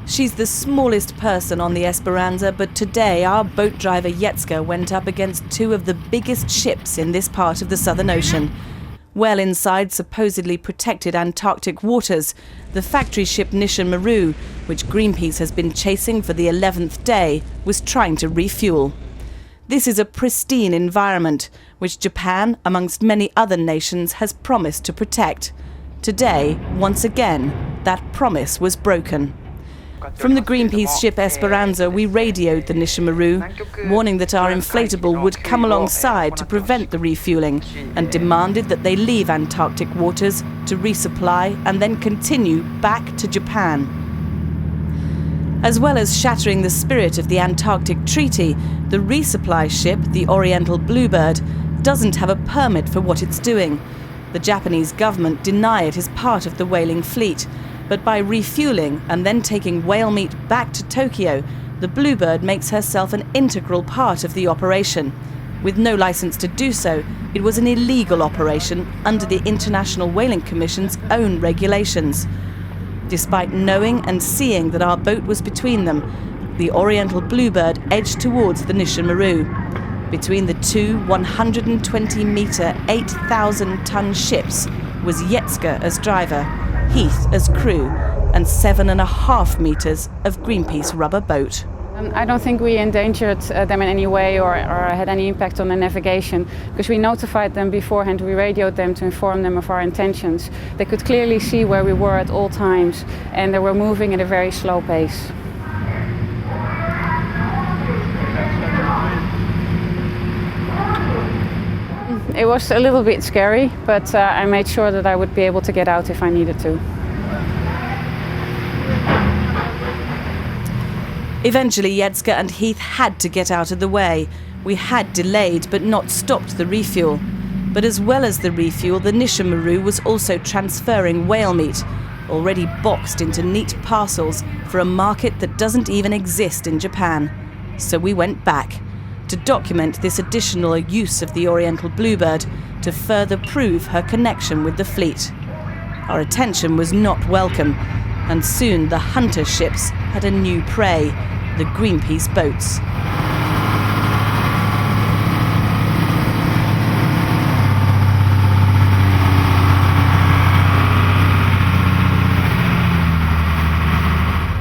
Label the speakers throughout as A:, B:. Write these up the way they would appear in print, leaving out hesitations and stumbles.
A: She's the smallest person on the Esperanza, but today our boat driver Jetske went up against two of the biggest ships in this part of the Southern Ocean. Well inside supposedly protected Antarctic waters, the factory ship Nisshin Maru, which Greenpeace has been chasing for the 11th day, was trying to refuel. This is a pristine environment, which Japan, amongst many other nations, has promised to protect. Today, once again, that promise was broken. From the Greenpeace ship Esperanza, we radioed the Nisshin Maru, warning that our inflatable would come alongside to prevent the refueling, and demanded that they leave Antarctic waters to resupply and then continue back to Japan. As well as shattering the spirit of the Antarctic Treaty, the resupply ship, the Oriental Bluebird, doesn't have a permit for what it's doing. The Japanese government deny it is part of the whaling fleet, but by refueling and then taking whale meat back to Tokyo, the Bluebird makes herself an integral part of the operation. With no license to do so, it was an illegal operation under the International Whaling Commission's own regulations. Despite knowing and seeing that our boat was between them, the Oriental Bluebird edged towards the Nisshin Maru. Between the two 120-metre, 8,000-ton ships was Jetske as driver, Heath as crew, and 7.5 metres of Greenpeace rubber boat.
B: I don't think we endangered them in any way or had any impact on the navigation, because we notified them beforehand. We radioed them to inform them of our intentions. They could clearly see where we were at all times, and they were moving at a very slow pace. It was a little bit scary, but I made sure that I would be able to get out if I needed to.
A: Eventually, Jetske and Heath had to get out of the way. We had delayed but not stopped the refuel. But as well as the refuel, the Nisshin Maru was also transferring whale meat, already boxed into neat parcels for a market that doesn't even exist in Japan. So we went back to document this additional use of the Oriental Bluebird to further prove her connection with the fleet. Our attention was not welcome, and soon the hunter ships had a new prey, the Greenpeace boats.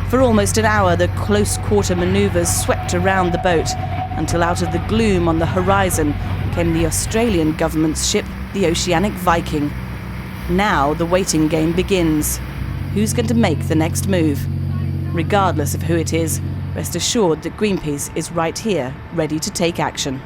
A: For almost an hour, the close-quarter manoeuvres swept around the boat, until out of the gloom on the horizon came the Australian government's ship, the Oceanic Viking. Now the waiting game begins. Who's going to make the next move? Regardless of who it is, rest assured that Greenpeace is right here, ready to take action.